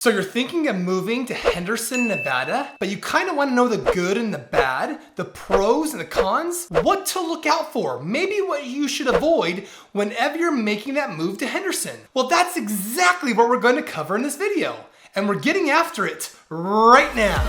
So you're thinking of moving to Henderson, Nevada, but you kind of want to know the good and the bad, the pros and the cons, what to look out for, maybe what you should avoid whenever you're making that move to Henderson. Well, that's exactly what we're going to cover in this video, and we're getting after it right now.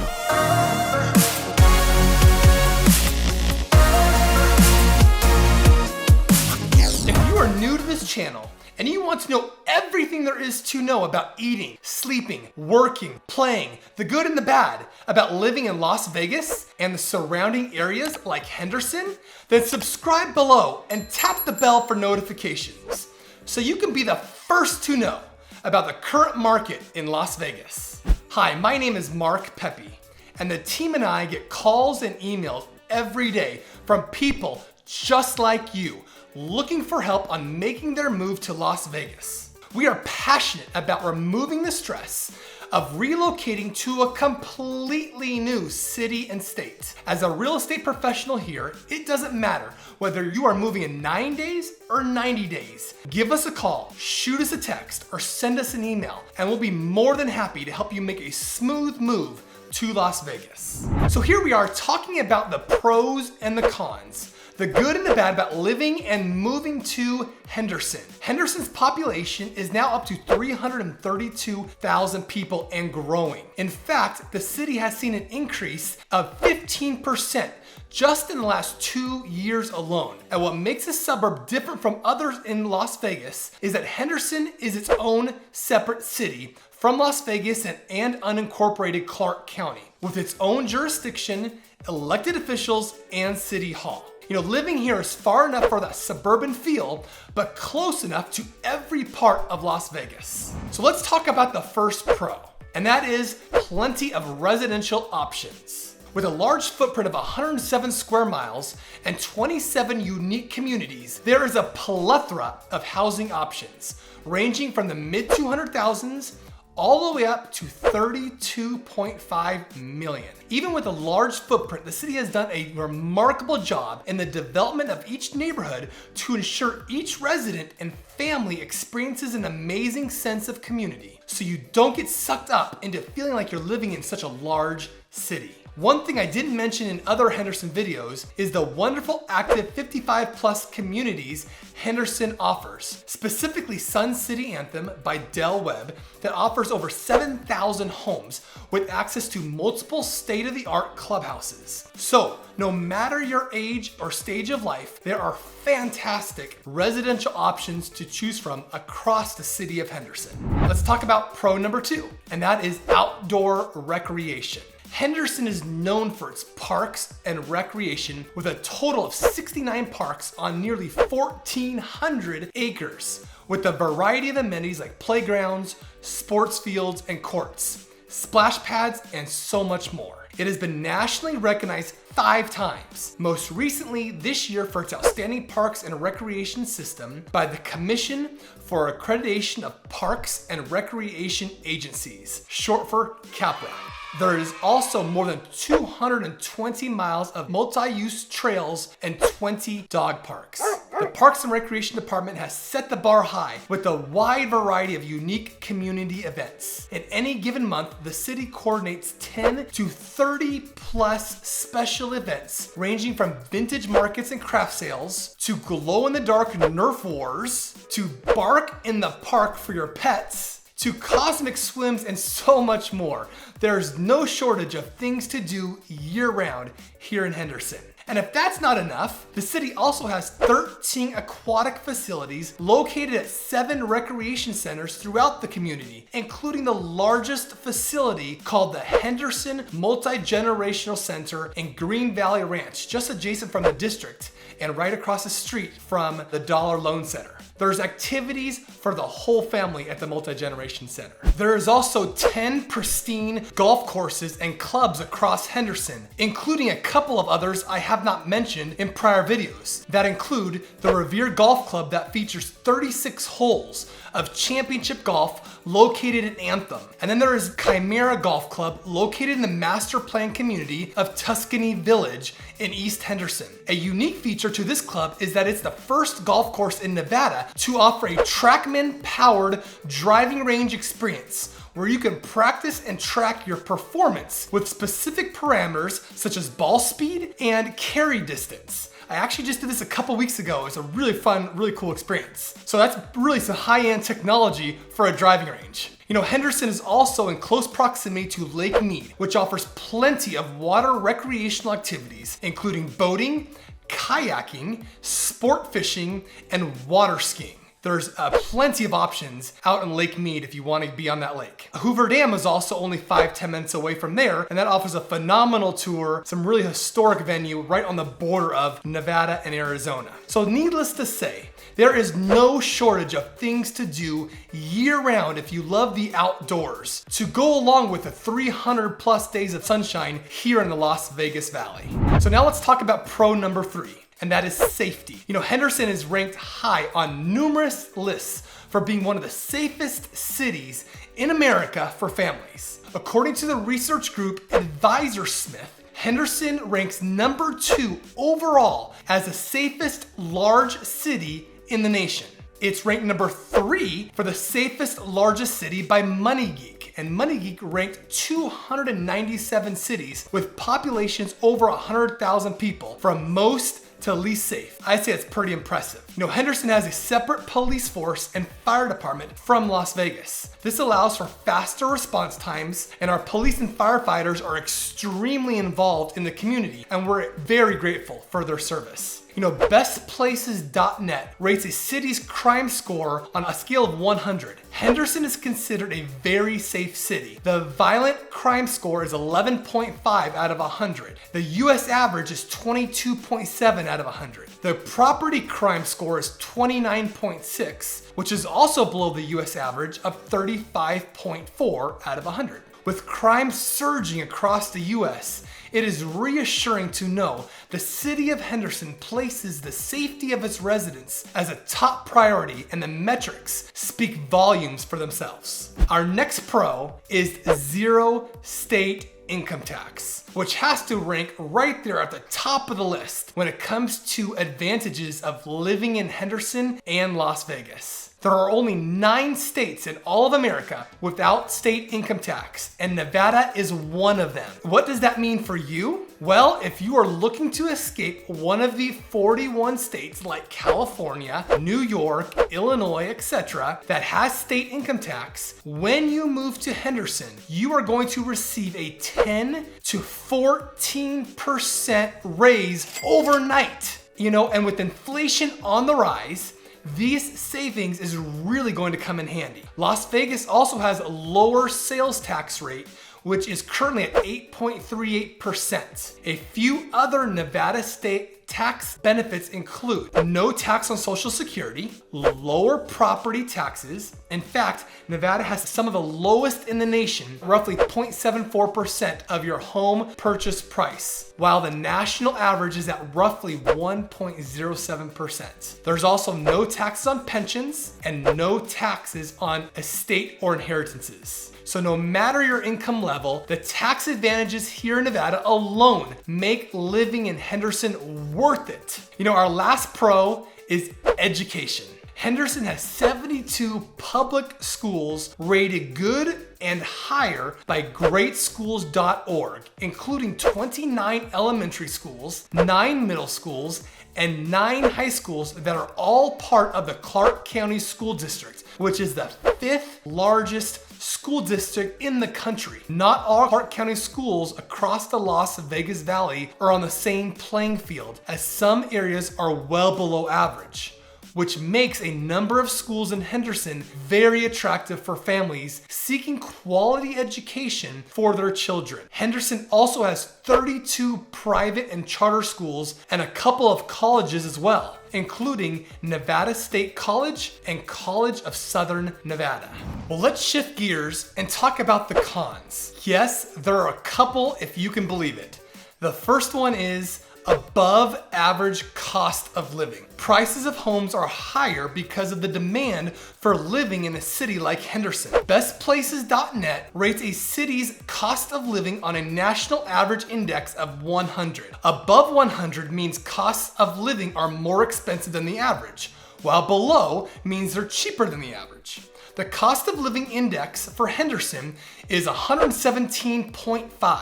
If you are new to this channel, and you want to know everything there is to know about eating, sleeping, working, playing, the good and the bad, about living in Las Vegas and the surrounding areas like Henderson, then subscribe below and tap the bell for notifications so you can be the first to know about the current market in Las Vegas. Hi, my name is Mark Pepe, and the team and I get calls and emails every day from people just like you, looking for help on making their move to Las Vegas. We are passionate about removing the stress of relocating to a completely new city and state. As a real estate professional here, it doesn't matter whether you are moving in 9 days or 90 days. Give us a call, shoot us a text, or send us an email, and we'll be more than happy to help you make a smooth move to Las Vegas. So here we are talking about the pros and the cons, the good and the bad about living and moving to Henderson. Henderson's population is now up to 332,000 people and growing. In fact, the city has seen an increase of 15% just in the last 2 years alone. And what makes this suburb different from others in Las Vegas is that Henderson is its own separate city from Las Vegas and unincorporated Clark County, with its own jurisdiction, elected officials, and city hall. You know, living here is far enough for that suburban feel, but close enough to every part of Las Vegas. So let's talk about the first pro, and that is plenty of residential options. With a large footprint of 107 square miles and 27 unique communities, there is a plethora of housing options, ranging from the mid-200,000s all the way up to 32.5 million. Even with a large footprint, the city has done a remarkable job in the development of each neighborhood to ensure each resident and family experiences an amazing sense of community, so you don't get sucked up into feeling like you're living in such a large city. One thing I didn't mention in other Henderson videos is the wonderful active 55 plus communities Henderson offers, specifically Sun City Anthem by Del Webb that offers over 7,000 homes with access to multiple state-of-the-art clubhouses. So no matter your age or stage of life, there are fantastic residential options to choose from across the city of Henderson. Let's talk about pro number 2, and that is outdoor recreation. Henderson is known for its parks and recreation with a total of 69 parks on nearly 1,400 acres, with a variety of amenities like playgrounds, sports fields and courts, splash pads, and so much more. It has been nationally recognized 5 times, most recently this year for its outstanding parks and recreation system by the Commission for Accreditation of Parks and Recreation Agencies, short for CAPRA. There is also more than 220 miles of multi-use trails and 20 dog parks. The Parks and Recreation Department has set the bar high with a wide variety of unique community events. In any given month, the city coordinates 10 to 30 plus special events ranging from vintage markets and craft sales to glow-in-the-dark Nerf wars to bark in the park for your pets to cosmic swims and so much more. There's no shortage of things to do year-round here in Henderson. And if that's not enough, the city also has 13 aquatic facilities located at 7 recreation centers throughout the community, including the largest facility called the Henderson Multi-Generational Center in Green Valley Ranch, just adjacent from the district and right across the street from the Dollar Loan Center. There's activities for the whole family at the Multi-Generation Center. There is also 10 pristine golf courses and clubs across Henderson, including a couple of others I have not mentioned in prior videos that include the Revere Golf Club that features 36 holes of championship golf located in Anthem. And then there is Chimera Golf Club located in the master plan community of Tuscany Village in East Henderson. A unique feature to this club is that it's the first golf course in Nevada to offer a TrackMan powered driving range experience where you can practice and track your performance with specific parameters such as ball speed and carry distance. I actually just did this a couple weeks ago. It's a really fun, really cool experience. So that's really some high-end technology for a driving range. You know, Henderson is also in close proximity to Lake Mead, which offers plenty of water recreational activities, including boating, kayaking, sport fishing, and water skiing. There's plenty of options out in Lake Mead if you want to be on that lake. Hoover Dam is also only 5-10 minutes away from there, and that offers a phenomenal tour, some really historic venue right on the border of Nevada and Arizona. So needless to say, there is no shortage of things to do year-round if you love the outdoors, to go along with the 300+ days of sunshine here in the Las Vegas Valley. So now let's talk about pro number 3. And that is safety. You know, Henderson is ranked high on numerous lists for being one of the safest cities in America for families. According to the research group Advisor Smith, Henderson ranks number 2 overall as the safest large city in the nation. It's ranked number 3 for the safest largest city by MoneyGeek, and MoneyGeek ranked 297 cities with populations over 100,000 people from most to least safe. I'd say it's pretty impressive. You know, Henderson has a separate police force and fire department from Las Vegas. This allows for faster response times, and our police and firefighters are extremely involved in the community, and we're very grateful for their service. You know, bestplaces.net rates a city's crime score on a scale of 100. Henderson is considered a very safe city. The violent crime score is 11.5 out of 100. The US average is 22.7 out of 100. The property crime score is 29.6, which is also below the US average of 35.4 out of 100. With crime surging across the US, it is reassuring to know the city of Henderson places the safety of its residents as a top priority, and the metrics speak volumes for themselves. Our next pro is zero state income tax, which has to rank right there at the top of the list when it comes to advantages of living in Henderson and Las Vegas. There are only 9 states in all of America without state income tax, and Nevada is one of them. What does that mean for you? Well, if you are looking to escape one of the 41 states like California, New York, Illinois, etc., that has state income tax, when you move to Henderson, you are going to receive a 10 to 14% raise overnight. You know, and with inflation on the rise, these savings is really going to come in handy. Las Vegas also has a lower sales tax rate, which is currently at 8.38%. A few other Nevada state tax benefits include no tax on Social Security, lower property taxes. In fact, Nevada has some of the lowest in the nation, roughly 0.74% of your home purchase price, while the national average is at roughly 1.07%. There's also no taxes on pensions and no taxes on estate or inheritances. So no matter your income level, the tax advantages here in Nevada alone make living in Henderson worth it. You know, our last pro is education. Henderson has 72 public schools rated good and higher by greatschools.org, including 29 elementary schools, 9 middle schools, and 9 high schools that are all part of the Clark County School District, which is the 5th largest school district in the country. Not all Clark County schools across the Las Vegas Valley are on the same playing field, as some areas are well below average, which makes a number of schools in Henderson very attractive for families seeking quality education for their children. Henderson also has 32 private and charter schools and a couple of colleges as well, including Nevada State College and College of Southern Nevada. Well, let's shift gears and talk about the cons. Yes, there are a couple if you can believe it. The first one is above average cost of living. Prices of homes are higher because of the demand for living in a city like Henderson. Bestplaces.net rates a city's cost of living on a national average index of 100. Above 100 means costs of living are more expensive than the average, while below means they're cheaper than the average. The cost of living index for Henderson is 117.5.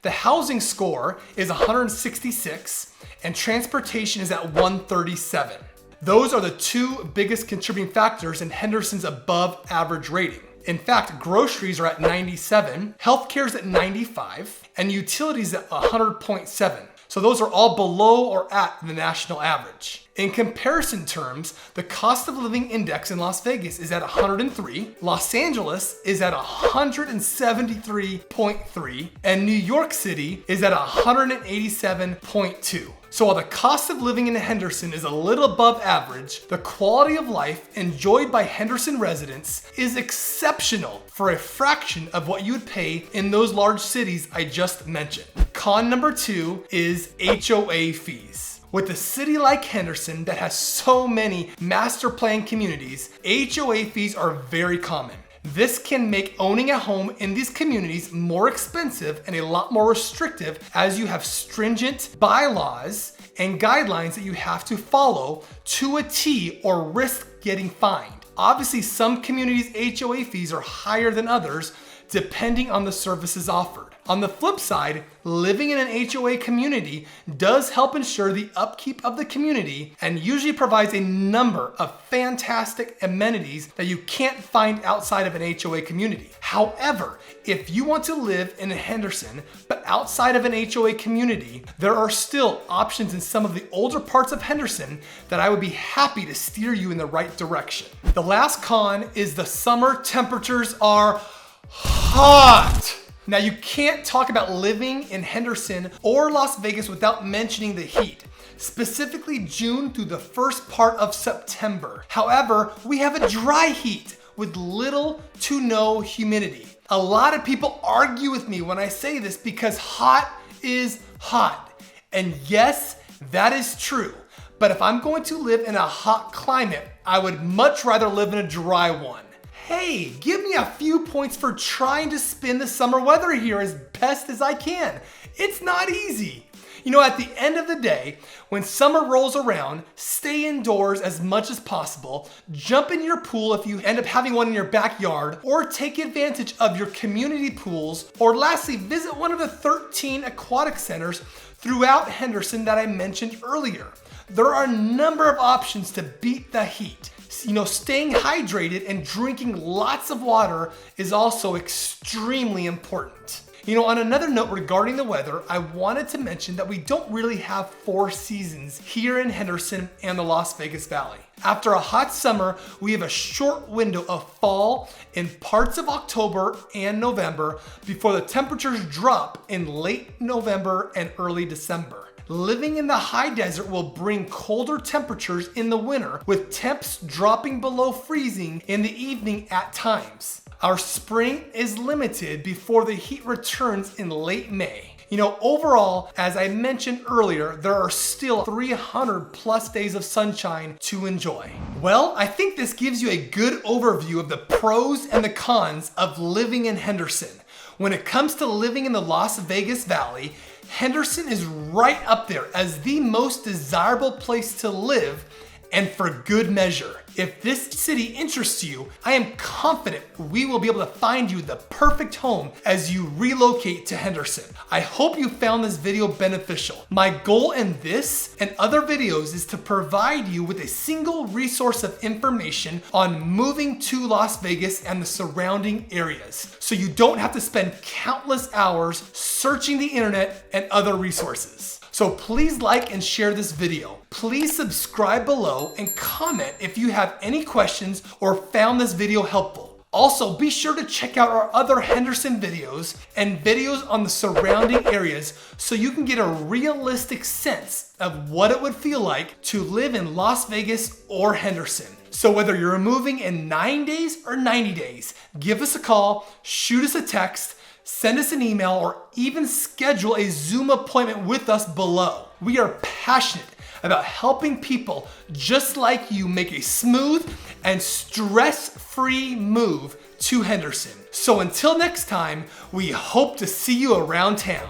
The housing score is 166, and transportation is at 137. Those are the two biggest contributing factors in Henderson's above average rating. In fact, groceries are at 97, healthcare is at 95, and utilities at 100.7. So those are all below or at the national average. In comparison terms, the cost of living index in Las Vegas is at 103, Los Angeles is at 173.3, and New York City is at 187.2. So while the cost of living in Henderson is a little above average, the quality of life enjoyed by Henderson residents is exceptional for a fraction of what you would pay in those large cities I just mentioned. Con number 2 is HOA fees. With a city like Henderson that has so many master plan communities, HOA fees are very common. This can make owning a home in these communities more expensive and a lot more restrictive, as you have stringent bylaws and guidelines that you have to follow to a T or risk getting fined. Obviously, some communities' HOA fees are higher than others depending on the services offered. On the flip side, living in an HOA community does help ensure the upkeep of the community and usually provides a number of fantastic amenities that you can't find outside of an HOA community. However, if you want to live in Henderson, but outside of an HOA community, there are still options in some of the older parts of Henderson that I would be happy to steer you in the right direction. The last con is the summer temperatures are hot. Now, you can't talk about living in Henderson or Las Vegas without mentioning the heat, specifically June through the first part of September. However, we have a dry heat with little to no humidity. A lot of people argue with me when I say this because hot is hot. And yes, that is true. But if I'm going to live in a hot climate, I would much rather live in a dry one. Hey, give me a few points for trying to spin the summer weather here as best as I can. It's not easy. You know, at the end of the day, when summer rolls around, stay indoors as much as possible, jump in your pool if you end up having one in your backyard, or take advantage of your community pools, or lastly, visit one of the 13 aquatic centers throughout Henderson that I mentioned earlier. There are a number of options to beat the heat. You know, staying hydrated and drinking lots of water is also extremely important. You know, on another note regarding the weather, I wanted to mention that we don't really have 4 seasons here in Henderson and the Las Vegas Valley. After a hot summer, we have a short window of fall in parts of October and November before the temperatures drop in late November and early December. Living in the high desert will bring colder temperatures in the winter, with temps dropping below freezing in the evening at times. Our spring is limited before the heat returns in late May. You know, overall, as I mentioned earlier, there are still 300 plus days of sunshine to enjoy. Well, I think this gives you a good overview of the pros and the cons of living in Henderson. When it comes to living in the Las Vegas Valley, Henderson is right up there as the most desirable place to live, and for good measure. If this city interests you, I am confident we will be able to find you the perfect home as you relocate to Henderson. I hope you found this video beneficial. My goal in this and other videos is to provide you with a single resource of information on moving to Las Vegas and the surrounding areas, so you don't have to spend countless hours searching the internet and other resources. So please like and share this video. Please subscribe below and comment if you have any questions or found this video helpful. Also, be sure to check out our other Henderson videos and videos on the surrounding areas so you can get a realistic sense of what it would feel like to live in Las Vegas or Henderson. So whether you're moving in 9 days or 90 days, give us a call, shoot us a text, send us an email, or even schedule a Zoom appointment with us below. We are passionate about helping people just like you make a smooth and stress-free move to Henderson. So until next time, we hope to see you around town.